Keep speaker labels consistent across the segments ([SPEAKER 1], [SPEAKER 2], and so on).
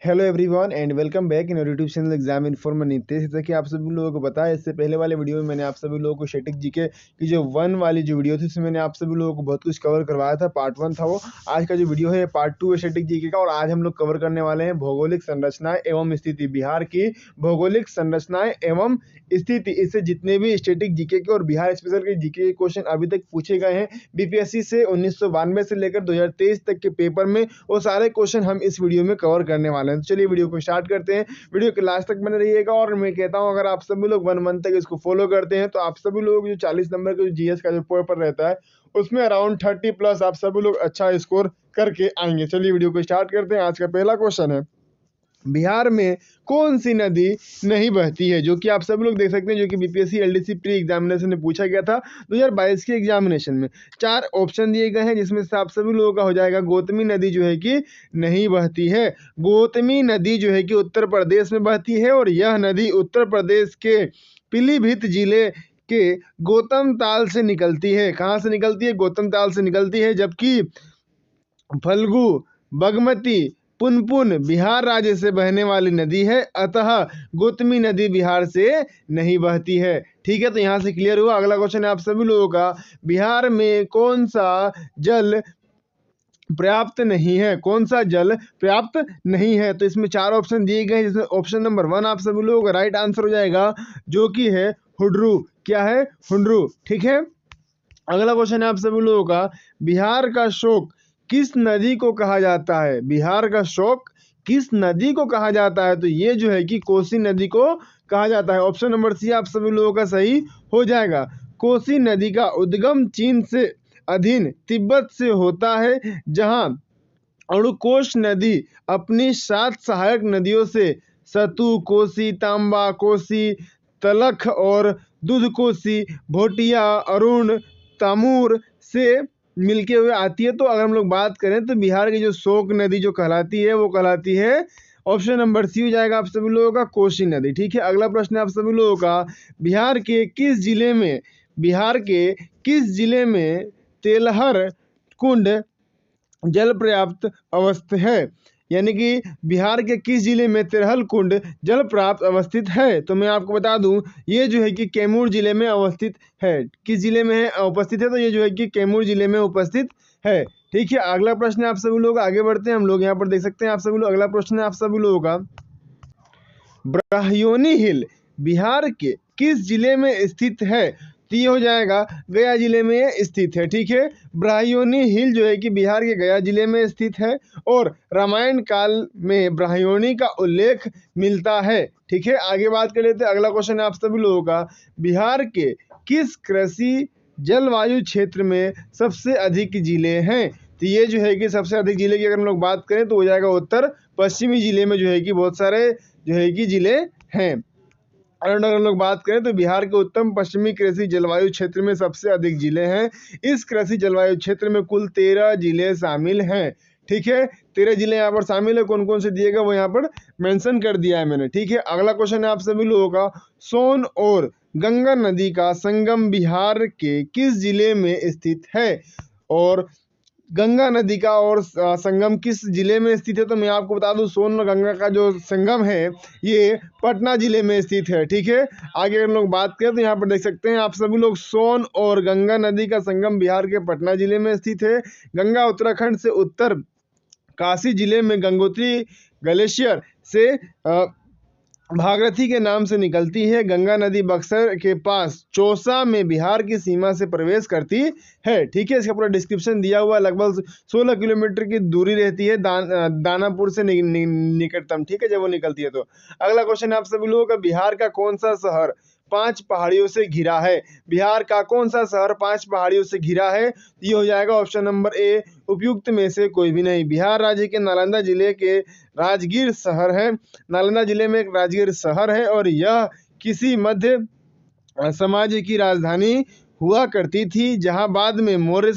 [SPEAKER 1] Hello everyone and welcome back in YouTube channel exam informer Nitesh. जैसा कि आप सभी लोगों को पता है, इससे पहले वाले वीडियो में मैंने आप सभी लोगों को स्टैटिक जीके की जो 1 वाली जो वीडियो थी उसमें मैंने आप सभी लोगों को बहुत कुछ कवर करवाया था। पार्ट 1 था वो। आज का जो वीडियो है पार्ट 2 है स्टैटिक जीके का, और आज हम लोग कवर करने वाले हैं भौगोलिक संरचनाएं एवं स्थिति। बिहार की भौगोलिक संरचनाएं एवं स्थिति, इससे जितने भी स्टैटिक जीके के और बिहार स्पेशल के जीके के क्वेश्चन अभी तक पूछे गए हैं बीपीएससी से 1992 से लेकर 2023 तक के पेपर में, वो सारे क्वेश्चन हम इस वीडियो में कवर करने वाले हैं। तो चलिए वीडियो को स्टार्ट करते हैं। वीडियो के लास्ट तक बने रहिएगा। और मैं कहता हूं, अगर आप सभी लोग 1 मंथ तक इसको फॉलो करते हैं तो आप सभी लोग जो 40 नंबर का जो जीएस का जो पेपर रहता है उसमें अराउंड 30 प्लस आप सभी लोग अच्छा स्कोर करके आएंगे। चलिए वीडियो को स्टार्ट करते हैं। आज का पहला क्वेश्चन है, बिहार में कौन सी नदी नहीं बहती है? जो कि आप सब लोग देख सकते हैं, जो कि बीपीएससी एलडीसी प्री एग्जामिनेशन में पूछा गया था 2022 के एग्जामिनेशन में। 4 ऑप्शन दिए गए हैं, जिसमें से आप सभी लोगों का हो जाएगा गोतमी नदी जो है कि नहीं बहती है। गोतमी नदी जो है कि उत्तर प्रदेश में बहती है, और यह नदी उत्तर प्रदेश के पीलीभीत जिले के गौतम ताल से निकलती है। कहाँ से निकलती है? गौतम ताल से निकलती है। जबकि फल्गु, बागमती, पुनपुन बिहार राज्य से बहने वाली नदी है, अतः गोतमी नदी बिहार से नहीं बहती है। ठीक है, तो यहाँ से क्लियर हुआ। अगला क्वेश्चन है आप सभी लोगों का, बिहार में कौन सा जल पर्याप्त नहीं है? कौन सा जल पर्याप्त नहीं है? तो इसमें 4 ऑप्शन दिए गए हैं, जिसमें ऑप्शन नंबर 1 आप सभी लोगों का राइट आंसर हो जाएगा, जो कि है हुड्रू। क्या है? हुड्रू। ठीक है, अगला क्वेश्चन है आप सभी लोगों का, बिहार का शोक किस नदी को कहा जाता है? बिहार का शोक किस नदी को कहा जाता है? तो ये जो है कि कोसी नदी को कहा जाता है। ऑप्शन नंबर सी आप सभी लोगों का सही हो जाएगा। कोसी नदी का उद्गम चीन से अधीन तिब्बत से होता है, जहां अणुकोश नदी अपनी 7 सहायक नदियों से सतु, कोसी, तांबा कोसी, तलख और दूध कोसी, भोटिया, अरुण, तामूर से मिलके हुए आती है। तो अगर हम लोग बात करें तो बिहार की जो शोक नदी जो कहलाती है वो कहलाती है, ऑप्शन नंबर सी हो जाएगा आप सभी लोगों का, कोसी नदी। ठीक है, अगला प्रश्न है आप सभी लोगों का, बिहार के किस जिले में तेलहर कुंड जल पर्याप्त अवस्थित है? यानी कि बिहार के किस जिले में तेरहल कुंड जल प्राप्त अवस्थित है? तो मैं आपको बता दूं, ये जो है कि कैमूर जिले में अवस्थित है। किस जिले में है उपस्थित है? तो ये जो है कि कैमूर जिले में उपस्थित है। ठीक है, अगला प्रश्न है आप सभी लोग आगे बढ़ते हैं। हम लोग यहाँ पर देख सकते हैं आप सभी लोग, अगला प्रश्न है आप सभी लोगों का, ब्राह्मणी हिल बिहार के किस जिले में स्थित है? तो ये हो जाएगा गया जिले में ये स्थित है। ठीक है, ब्राह्मणी हिल जो है कि बिहार के गया जिले में स्थित है, और रामायण काल में ब्राह्मणी का उल्लेख मिलता है। ठीक है, आगे बात कर लेते हैं। अगला क्वेश्चन है आप सभी लोगों का, बिहार के किस कृषि जलवायु क्षेत्र में सबसे अधिक जिले हैं? तो ये जो है कि सबसे अधिक जिले की अगर हम लोग बात करें तो हो जाएगा उत्तर पश्चिमी जिले में जो है कि बहुत सारे जो है कि जिले हैं। और अगर हम लोग बात करें तो बिहार के उत्तम पश्चिमी कृषि जलवायु क्षेत्र में सबसे अधिक जिले हैं। इस कृषि जलवायु क्षेत्र में कुल 13 जिले शामिल हैं। ठीक है, 13 जिले यहाँ पर शामिल है। कौन कौन से दिएगा वो यहाँ पर मेंशन कर दिया है मैंने। ठीक है, अगला क्वेश्चन है आप सभी लोगों का, सोन और गंगा नदी का संगम बिहार के किस जिले में स्थित है? और गंगा नदी का और संगम किस जिले में स्थित है? तो मैं आपको बता दूं, सोन और गंगा का जो संगम है ये पटना जिले में स्थित है। ठीक है, आगे अगर हम लोग बात करें तो यहाँ पर देख सकते हैं आप सभी लोग, सोन और गंगा नदी का संगम बिहार के पटना जिले में स्थित है। गंगा उत्तराखंड से उत्तर काशी जिले में गंगोत्री ग्लेशियर से भागीरथी के नाम से निकलती है। गंगा नदी बक्सर के पास चौसा में बिहार की सीमा से प्रवेश करती है। ठीक है, इसका पूरा डिस्क्रिप्शन दिया हुआ है। लगभग 16 किलोमीटर की दूरी रहती है दानापुर से निकटतम। ठीक है, जब वो निकलती है तो। अगला क्वेश्चन है आप सभी लोगों का, बिहार का कौन सा शहर 5 पहाड़ियों से घिरा है? बिहार का कौन सा शहर 5 पहाड़ियों से घिरा है? ये हो जाएगा ऑप्शन नंबर ए, उपयुक्त में से कोई भी नहीं। बिहार राज्य के नालंदा जिले के राजगीर शहर है। नालंदा जिले में एक राजगीर शहर है, और यह किसी मध्य समाज की राजधानी हुआ करती थी, जहां बाद में मौर्य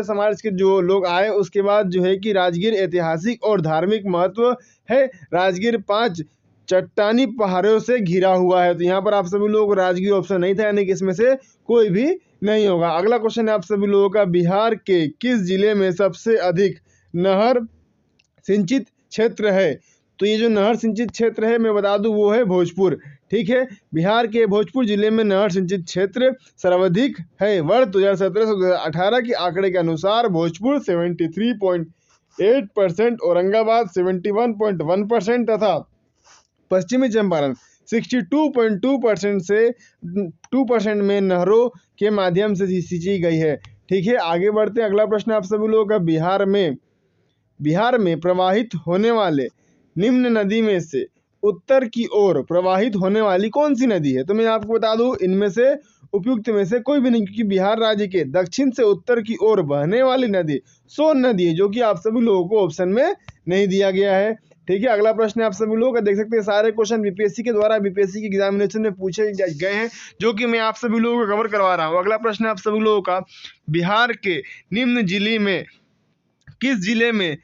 [SPEAKER 1] समाज के जो लोग आए उसके बाद जो है कि राजगीर ऐतिहासिक और धार्मिक महत्व है। राजगीर 5 चट्टानी पहाड़ों से घिरा हुआ है। तो यहाँ पर आप सभी लोग राजगीर ऑप्शन नहीं था, यानी कि इसमें से कोई भी नहीं होगा। अगला क्वेश्चन है आप सभी लोगों का, बिहार के किस जिले में सबसे अधिक नहर सिंचित क्षेत्र है, तो ये जो नहर सिंचित क्षेत्र है मैं बता दूं वो है भोजपुर। ठीक है, बिहार के भोजपुर जिले में नहर सिंचित क्षेत्र सर्वाधिक है। वर्ष 2017 से 2018 के आंकड़े के अनुसार भोजपुर 73.8%, औरंगाबाद 71.1% तथा पश्चिमी चंपारण 62.2% से 2% में नहरों के माध्यम से सिंची गई है। ठीक है, आगे बढ़ते हैं। अगला प्रश्न आप सभी लोगों का, बिहार में प्रवाहित होने वाले निम्न नदी में से उत्तर की ओर प्रवाहित होने वाली कौन सी नदी है? तो मैं आपको बता दूं इनमें से उपयुक्त में से कोई भी नहीं, क्योंकि बिहार राज्य के दक्षिण से उत्तर की ओर बहने वाली नदी सोन नदी है, जो कि आप सभी लोगों को ऑप्शन में नहीं दिया गया है। ठीक है, अगला प्रश्न आप सभी लोग देख सकते हैं, सारे क्वेश्चन बीपीएससी के द्वारा बीपीएससी के एग्जामिनेशन में पूछे गए हैं, जो कि मैं आप सभी लोगों को कवर करवा रहा हूँ। अगला प्रश्न आप सभी लोगों का, बिहार के निम्न जिले में किस जिले में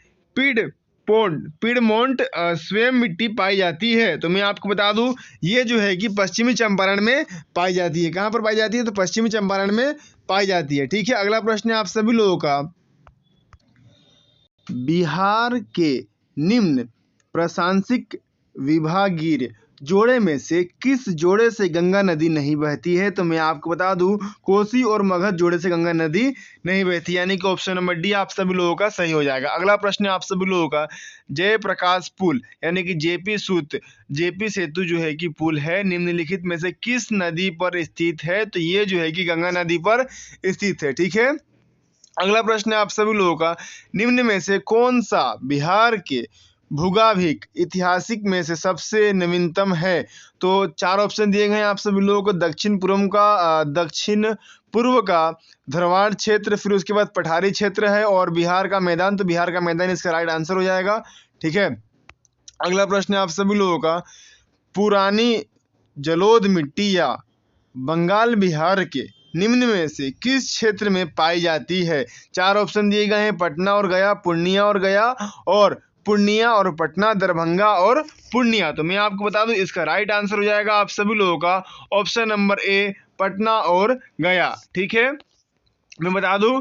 [SPEAKER 1] पिडमोंट स्वयं मिट्टी पाई जाती है? तो मैं आपको बता दूं ये जो है कि पश्चिमी चंपारण में पाई जाती है। कहाँ पर पाई जाती है? तो पश्चिमी चंपारण में पाई जाती है। ठीक है, अगला प्रश्न है आप सभी लोगों का, बिहार के निम्न प्रशासनिक विभागीय जोड़े में से किस जोड़े से गंगा नदी नहीं बहती है? तो मैं आपको बता दूं कोसी और मगध जोड़े से गंगा नदी नहीं बहती, यानी कि ऑप्शन नंबर डी आप सभी लोगों का सही हो जाएगा। अगला प्रश्न आप सभी लोगों का, जयप्रकाश पुल यानी कि जेपी सेतु जो है कि पुल है, निम्नलिखित में से किस नदी पर स्थित है? तो ये जो है कि गंगा नदी पर स्थित है। ठीक है, अगला प्रश्न है आप सभी लोगों का, निम्न में से कौन सा बिहार के भूगाभिक ऐतिहासिक में से सबसे नवीनतम है? तो 4 ऑप्शन दिए गए हैं आप सभी लोगों को, दक्षिण पूर्व का धरवाड़ क्षेत्र, फिर उसके बाद पठारी क्षेत्र है, और बिहार का मैदान। तो बिहार का मैदान इसका राइट आंसर हो जाएगा। ठीक है, अगला प्रश्न है आप सभी लोगों का, पुरानी जलोढ़ मिट्टी या बंगाल बिहार के निम्न में से किस क्षेत्र में पाई जाती है? 4 ऑप्शन दिए गए हैं, पटना और गया, पूर्णिया और पटना, दरभंगा और पूर्णिया। तो मैं आपको बता दूं इसका राइट आंसर हो जाएगा आप सभी लोगों का ऑप्शन नंबर ए, पटना और गया। ठीक है, मैं बता दूं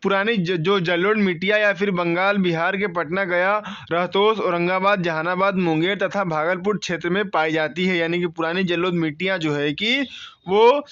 [SPEAKER 1] पुरानी जो जलोढ़ मिट्टियाँ या फिर बंगाल बिहार के पटना, गया, रहतोस, औरंगाबाद, जहानाबाद, मुंगेर तथा भागलपुर क्षेत्र में पाई जाती है। यानी कि पुरानी जलोढ़ मिट्टियाँ जो है कि वो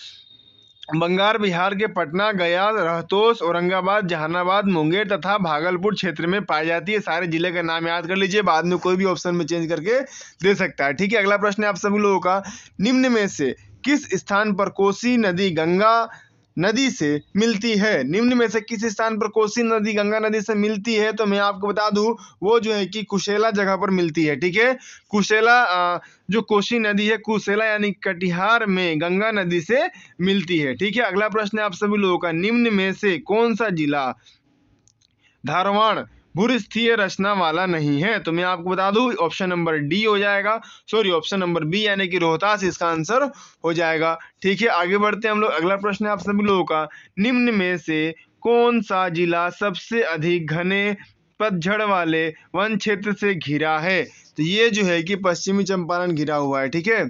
[SPEAKER 1] बंगाल बिहार के पटना, गया, रहतोस, औरंगाबाद, जहानाबाद, मुंगेर तथा भागलपुर क्षेत्र में पाई जाती है। सारे जिले का नाम याद कर लीजिए, बाद में कोई भी ऑप्शन में चेंज करके दे सकता है। ठीक है, अगला प्रश्न है आप सभी लोगों का, निम्न में से किस स्थान पर कोसी नदी गंगा नदी से मिलती है? निम्न में से किस स्थान पर कोसी नदी गंगा नदी से मिलती है? तो मैं आपको बता दूं वो जो है कि कुशेला जगह पर मिलती है। ठीक है, कुशेला जो कोसी नदी है, कुशेला यानी कटिहार में गंगा नदी से मिलती है। ठीक है, अगला प्रश्न है आप सभी लोगों का, निम्न में से कौन सा जिला धारवाड़ भूस्थीय रचना वाला नहीं है? तो मैं आपको बता दूं ऑप्शन नंबर डी हो जाएगा, ऑप्शन नंबर बी यानी कि रोहतास इसका आंसर हो जाएगा। ठीक है, आगे बढ़ते हैं हम लोग। अगला प्रश्न है आप सभी लोगों का, निम्न में से कौन सा जिला सबसे अधिक घने पतझड़ वाले वन क्षेत्र से घिरा है? तो ये जो है कि पश्चिमी चंपारण घिरा हुआ है। ठीक है,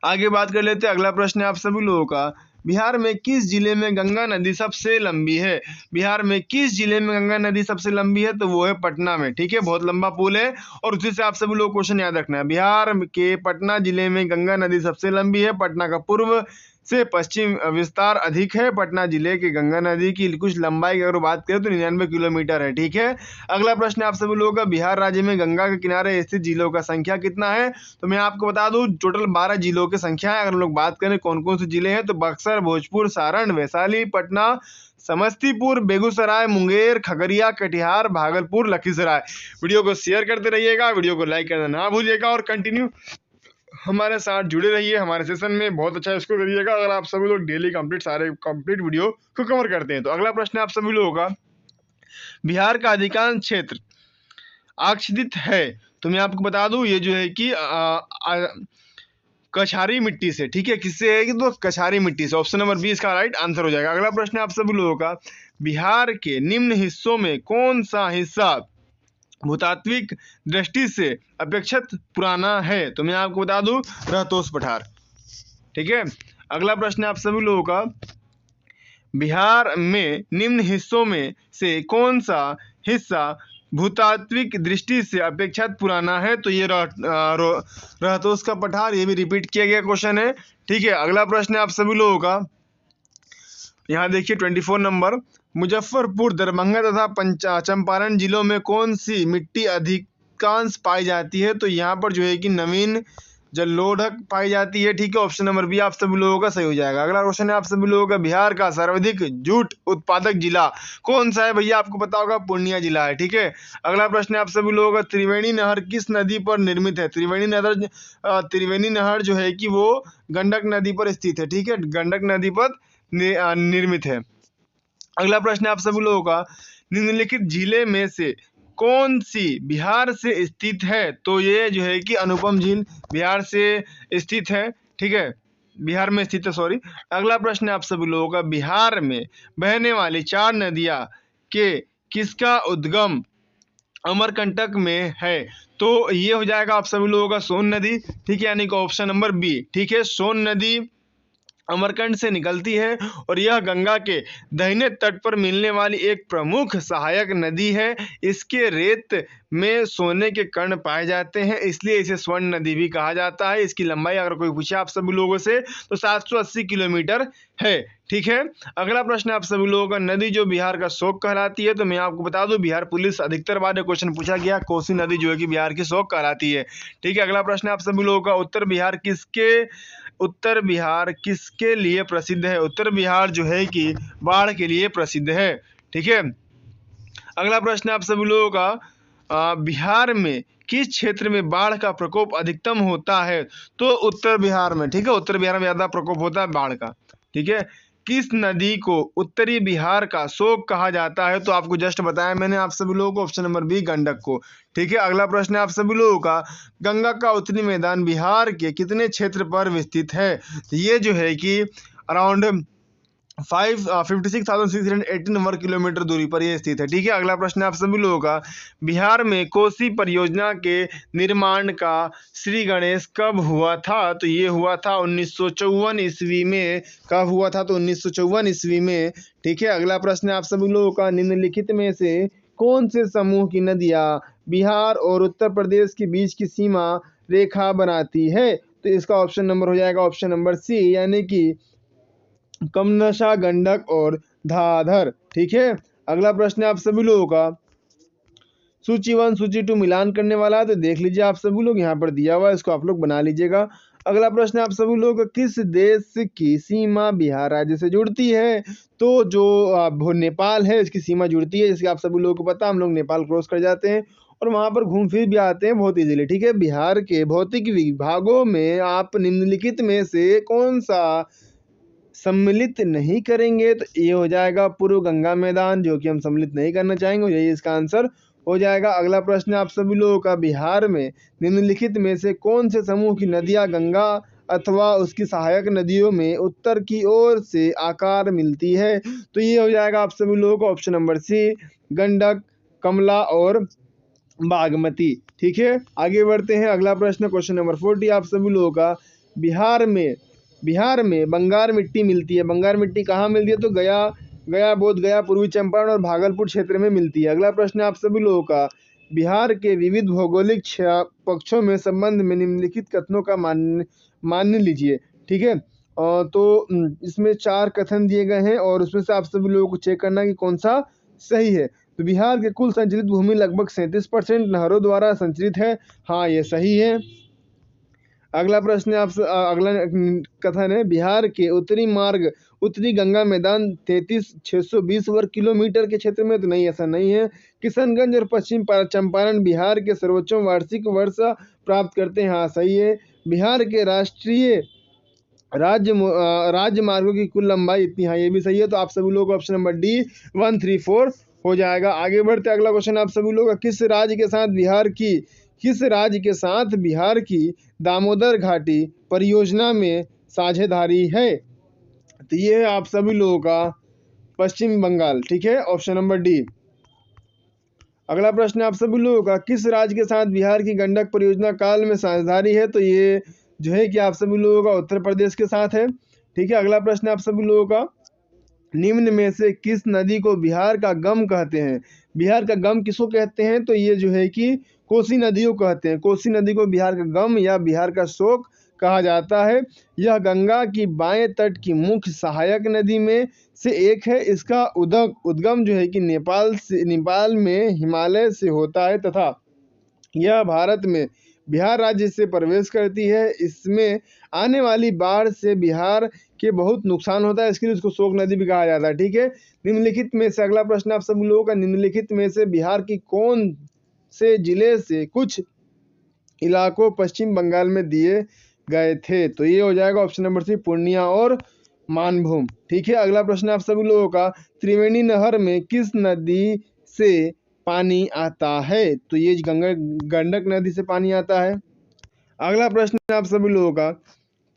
[SPEAKER 1] आगे बात कर लेते हैं। अगला प्रश्न है आप सभी लोगों का, बिहार में किस जिले में गंगा नदी सबसे लंबी है? बिहार में किस जिले में गंगा नदी सबसे लंबी है? तो वो है पटना में। ठीक है, बहुत लंबा पुल है और उसी से आप सभी लोग क्वेश्चन याद रखना है। बिहार के पटना जिले में गंगा नदी सबसे लंबी है। पटना का पूर्व से पश्चिम विस्तार अधिक है। पटना जिले के गंगा नदी की कुछ लंबाई की अगर बात करें तो 99 किलोमीटर है। ठीक है, अगला प्रश्न आप सभी लोगों का, बिहार राज्य में गंगा के किनारे स्थित जिलों का संख्या कितना है? तो मैं आपको बता दूं टोटल 12 जिलों की संख्या है। अगर हम लोग बात करें कौन कौन से जिले हैं तो बक्सर, भोजपुर, सारण, वैशाली, पटना, समस्तीपुर, बेगूसराय, मुंगेर, खगड़िया, कटिहार, भागलपुर, लखीसराय। वीडियो को शेयर करते रहिएगा, वीडियो को लाइक करना ना भूलिएगा और कंटिन्यू हमारे साथ जुड़े रहिए। हमारे सेशन में बहुत अच्छा इसको करिएगा अगर आप सभी लोग डेली सारे कंप्लीट वीडियो को कवर करते हैं। तो अगला प्रश्न आप सभी लोगों का, बिहार का अधिकांश क्षेत्र आच्छादित है। तो मैं आपको बता दूं ये जो है कि कछारी मिट्टी से। ठीक है, किससे है कि तो कछारी मिट्टी से। ऑप्शन नंबर बी इसका राइट आंसर हो जाएगा। अगला प्रश्न आप सभी लोगों का, बिहार के निम्न हिस्सों में कौन सा हिस्सा भूतात्विक दृष्टि से अपेक्षित पुराना है? तो मैं आपको बता दूं रहतोस पठार। ठीक है, अगला प्रश्न आप सभी लोगों का, बिहार में निम्न हिस्सों में से कौन सा हिस्सा भूतात्विक दृष्टि से अपेक्षाकृत पुराना है? तो ये रहतोस का पठार, ये भी रिपीट किया गया क्वेश्चन है। ठीक है, अगला प्रश्न है आप सभी लोगों का, यहाँ देखिए 24 नंबर, मुजफ्फरपुर, दरभंगा तथा चंपारण जिलों में कौन सी मिट्टी अधिकांश पाई जाती है? तो यहाँ पर जो है कि नवीन जलोढ़ पाई जाती है। ठीक है, ऑप्शन नंबर बी आप सभी लोगों का सही हो जाएगा। अगला क्वेश्चन है आप सभी लोगों का, बिहार का सर्वाधिक जूट उत्पादक जिला कौन सा है? भैया आपको पता होगा पूर्णिया जिला है। ठीक है, अगला प्रश्न है आप सभी लोगों का, त्रिवेणी नहर किस नदी पर निर्मित है? त्रिवेणी नहर जो है कि वो गंडक नदी पर स्थित है। ठीक है, गंडक नदी पर निर्मित है। अगला प्रश्न है आप सभी लोगों का, निम्नलिखित जिले में से कौन सी बिहार से स्थित है? तो ये जो है कि अनुपम झील बिहार से स्थित है। ठीक है, बिहार में स्थित है, सॉरी। अगला प्रश्न है आप सभी लोगों का, बिहार में बहने वाली 4 नदियां के किसका उद्गम अमरकंटक में है? तो ये हो जाएगा आप सभी लोगों का सोन नदी। ठीक है, यानी कि ऑप्शन नंबर बी। ठीक है, सोन नदी अमरकंटक से निकलती है और यह गंगा के दाहिने तट पर मिलने वाली एक प्रमुख सहायक नदी है। इसके रेत में सोने के कण पाए जाते हैं, इसलिए इसे स्वर्ण नदी भी कहा जाता है। इसकी लंबाई अगर कोई पूछे आप सभी लोगों से तो 780 किलोमीटर है। ठीक है, अगला प्रश्न आप सभी लोगों का, नदी जो बिहार का शोक कहलाती है? तो मैं आपको बता दूं, बिहार पुलिस अधिकतर बार क्वेश्चन पूछा गया, कोसी नदी जो है कि बिहार की शोक कहलाती है। ठीक है, अगला प्रश्न आप सभी लोगों का, उत्तर बिहार किसके लिए प्रसिद्ध है? उत्तर बिहार जो है कि बाढ़ के लिए प्रसिद्ध है। ठीक है, अगला प्रश्न आप सभी लोगों का, बिहार में किस क्षेत्र में बाढ़ का प्रकोप अधिकतम होता है? तो उत्तर बिहार में। ठीक है, उत्तर बिहार में ज्यादा प्रकोप होता है बाढ़ का। ठीक है, किस नदी को उत्तरी बिहार का शोक कहा जाता है? तो आपको जस्ट बताया मैंने आप सभी लोगों को, ऑप्शन नंबर बी गंडक को। ठीक है, अगला प्रश्न है आप सभी लोगों का, गंगा का उत्तरी मैदान बिहार के कितने क्षेत्र पर विस्तृत है? ये जो है कि अराउंड 56,618 वर्ग किलोमीटर दूरी पर यह स्थित है। ठीक है, अगला प्रश्न है आप सभी लोगों का, बिहार में कोसी परियोजना के निर्माण का श्री गणेश कब हुआ था? तो ये हुआ था 1954 ईस्वी में। कब हुआ था? तो 1954 ईस्वी में। ठीक है, अगला प्रश्न है आप सभी लोगों का, निम्नलिखित में से कौन से समूह की नदियां बिहार और उत्तर प्रदेश के बीच की सीमा रेखा बनाती है? तो इसका ऑप्शन नंबर हो जाएगा ऑप्शन नंबर सी, यानी कि कमनशा, गंडक और धाधर। ठीक है, अगला प्रश्न है आप सभी लोगों का, सूची 1 सूची 2 मिलान करने वाला है, तो देख लीजिए आप सभी लोग, यहाँ पर दिया हुआ है, इसको आप लोग बना लीजिएगा। अगला प्रश्न है आप सभी लोगों का, किस देश की सीमा बिहार राज्य से जुड़ती है? तो जो नेपाल है, इसकी सीमा जुड़ती है, जैसे आप सभी लोगों को पता, हम लोग नेपाल क्रॉस कर जाते हैं और वहाँ पर घूम फिर भी आते हैं बहुत इजीली। ठीक है, बिहार के भौतिक विभागों में आप निम्नलिखित में से कौन सा सम्मिलित नहीं करेंगे? तो ये हो जाएगा पूर्व गंगा मैदान, जो कि हम सम्मिलित नहीं करना चाहेंगे, यही इसका आंसर हो जाएगा। अगला प्रश्न आप सभी लोगों का, बिहार में निम्नलिखित में से कौन से समूह की नदियां गंगा अथवा उसकी सहायक नदियों में उत्तर की ओर से आकार मिलती है? तो ये हो जाएगा आप सभी लोगों को ऑप्शन नंबर सी, गंडक, कमला और बागमती। ठीक है, आगे बढ़ते हैं। अगला प्रश्न क्वेश्चन नंबर 40 आप सभी लोगों का, बिहार में बंगार मिट्टी मिलती है। बंगार मिट्टी कहाँ मिलती है? तो गया, बोध गया, पूर्वी चंपारण और भागलपुर क्षेत्र में मिलती है। अगला प्रश्न आप सभी लोगों का, बिहार के विविध भौगोलिक पक्षों में संबंध में निम्नलिखित कथनों का मान लीजिए। ठीक है, तो इसमें 4 कथन दिए गए हैं और उसमें से आप सभी लोगों को चेक करना कि कौन सा सही है। तो बिहार के कुल संचरित भूमि लगभग 37% नहरों द्वारा संचरित है। हाँ, ये सही है। अगला प्रश्न आप अगला कथन है, बिहार के उत्तरी गंगा मैदान 33,620 वर्ग किलोमीटर के क्षेत्र में। तो नहीं, ऐसा नहीं है। किशनगंज और पश्चिम चंपारण बिहार के सर्वोच्च वार्षिक वर्षा प्राप्त करते हैं। हाँ, सही है। बिहार के राष्ट्रीय राज्य मार्गों की कुल लंबाई इतनी। हाँ, ये भी सही है। तो आप सभी लोग ऑप्शन नंबर डी 134 हो जाएगा। आगे बढ़ते अगला क्वेश्चन आप सभी लोग, किस राज्य के साथ बिहार की दामोदर घाटी परियोजना में साझेदारी है? तो ये है आप सभी लोगों का पश्चिम बंगाल। ठीक है, ऑप्शन नंबर डी। अगला प्रश्न आप सभी लोगों का, किस राज्य के साथ बिहार की गंडक परियोजना काल में साझेदारी है? तो ये जो है कि आप सभी लोगों का उत्तर प्रदेश के साथ है। ठीक है, अगला प्रश्न आप सभी लोगों का, निम्न में से किस नदी को बिहार का गम कहते हैं? बिहार का गम किसको कहते हैं? तो ये जो है कि कोसी नदी को कहते हैं। कोसी नदी को बिहार का गम या बिहार का शोक कहा जाता है। यह गंगा की बाएं तट की मुख्य सहायक नदी में से एक है। इसका उद्गम जो है कि नेपाल में हिमालय से होता है तथा यह भारत में बिहार राज्य से प्रवेश करती है। इसमें आने वाली बाढ़ से बिहार के बहुत नुकसान होता है, इसके लिए उसको शोक नदी भी कहा जाता है। ठीक है, निम्नलिखित में से अगला प्रश्न आप सभी लोगों का, निम्नलिखित में से बिहार की कौन से जिले से कुछ इलाकों पश्चिम बंगाल में दिए गए थे? तो ये हो जाएगा ऑप्शन नंबर सी, पूर्णिया और मानभूम। ठीक है, अगला प्रश्न आप सभी लोगों का, त्रिवेणी नहर में किस नदी से पानी आता है? तो ये गंडक नदी से पानी आता है। अगला प्रश्न आप सभी लोगों का,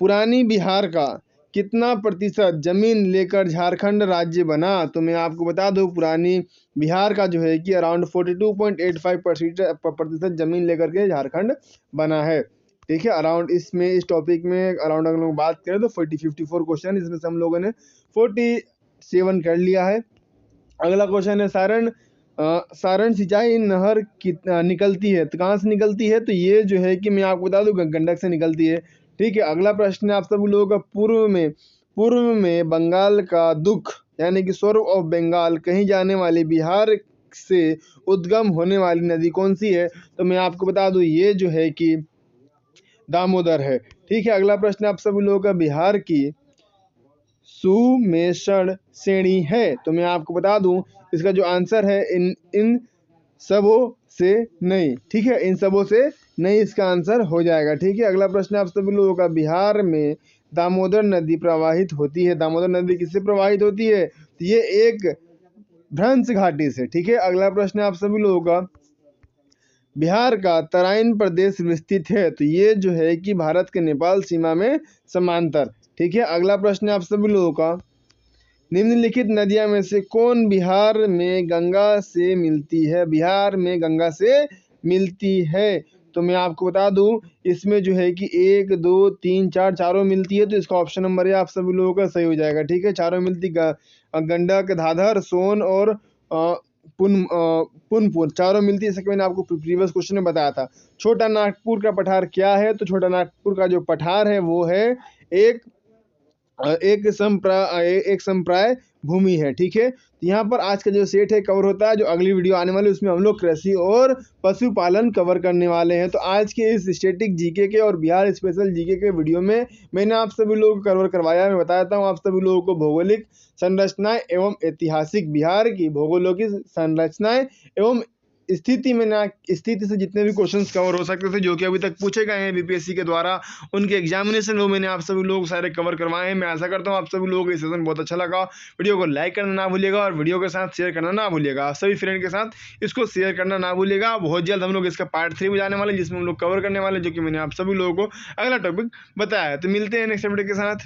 [SPEAKER 1] पुरानी बिहार का कितना प्रतिशत जमीन लेकर झारखंड राज्य बना? तो मैं आपको बता दूं, पुरानी बिहार का जो है कि अराउंड 42.85% जमीन लेकर के झारखंड बना है। ठीक है, अराउंड इसमें इस टॉपिक में अराउंड अगर लोग बात करें तो 54 क्वेश्चन, इसमें से हम लोगों ने 47 कर लिया है। अगला क्वेश्चन है, सारण सिंचाई नहर निकलती है तो कहाँ से निकलती है? तो ये जो है कि मैं आपको बता दूं गंडक से निकलती है। ठीक है, अगला प्रश्न है आप सभी लोगों का, पूर्व में बंगाल का दुख यानी कि सोर्स ऑफ बंगाल कहीं जाने वाली बिहार से उद्गम होने वाली नदी कौन सी है? तो मैं आपको बता दूं ये जो है कि दामोदर है। ठीक है, अगला प्रश्न आप सभी लोगों का, बिहार की सुमेषण श्रेणी है? तो मैं आपको बता दूं इसका जो आंसर है इन सबों से नहीं। ठीक है, इन सबों से नहीं इसका आंसर हो जाएगा। ठीक है, अगला प्रश्न आप सभी लोगों का, बिहार में दामोदर नदी प्रवाहित होती है। दामोदर नदी किससे प्रवाहित होती है? तो ये एक भ्रंश घाटी से। ठीक है, अगला प्रश्न आप सभी लोगों का, बिहार का तराइन प्रदेश विस्तृत है। तो ये जो है कि भारत के नेपाल सीमा में समांतर। ठीक है, अगला प्रश्न आप सभी लोगों का, निम्नलिखित नदियां में से कौन बिहार में गंगा से मिलती है? बिहार में गंगा से मिलती है। तो मैं आपको बता दूं इसमें जो है कि 1 2 3 4 चारों मिलती है, तो इसका ऑप्शन नंबर है आप सभी लोगों का सही हो जाएगा। ठीक है, चारों मिलती, गंडक, धाधर, सोन और पुनपुन चारों मिलती है। जैसे कि मैंने आपको प्रीवियस क्वेश्चन में बताया था। छोटा नागपुर का पठार क्या है? तो छोटा नागपुर का जो पठार है वो है एक संप्राय भूमि है। ठीक है, तो यहाँ पर आज का जो सेट है कवर होता है। जो अगली वीडियो आने वाली है उसमें हम लोग कृषि और पशुपालन कवर करने वाले हैं। तो आज के इस स्टैटिक जीके के और बिहार स्पेशल जीके के वीडियो में मैंने आप सभी लोगों को कवर करवाया। मैं बताता हूँ आप सभी लोगों को भौगोलिक संरचनाएं एवं ऐतिहासिक बिहार की भौगोलिक संरचनाएं एवं स्थिति से जितने भी क्वेश्चंस कवर हो सकते थे जो कि अभी तक पूछे गए हैं बीपीएससी के द्वारा, उनके एग्जामिनेशन वो मैंने आप सभी लोग सारे कवर करवाए हैं। मैं आशा करता हूँ आप सभी लोगों को ये सेशन बहुत अच्छा लगा। वीडियो को लाइक करना ना भूलिएगा और वीडियो के साथ शेयर करना ना भूलिएगा। सभी फ्रेंड के साथ इसको शेयर करना ना भूलिएगा। बहुत जल्द हम लोग इसका पार्ट 3 जाने वाले जिसमें हम लोग कवर करने वाले, जो कि मैंने आप सभी लोगों को अगला टॉपिक बताया है। तो मिलते हैं नेक्स्ट वीडियो के साथ।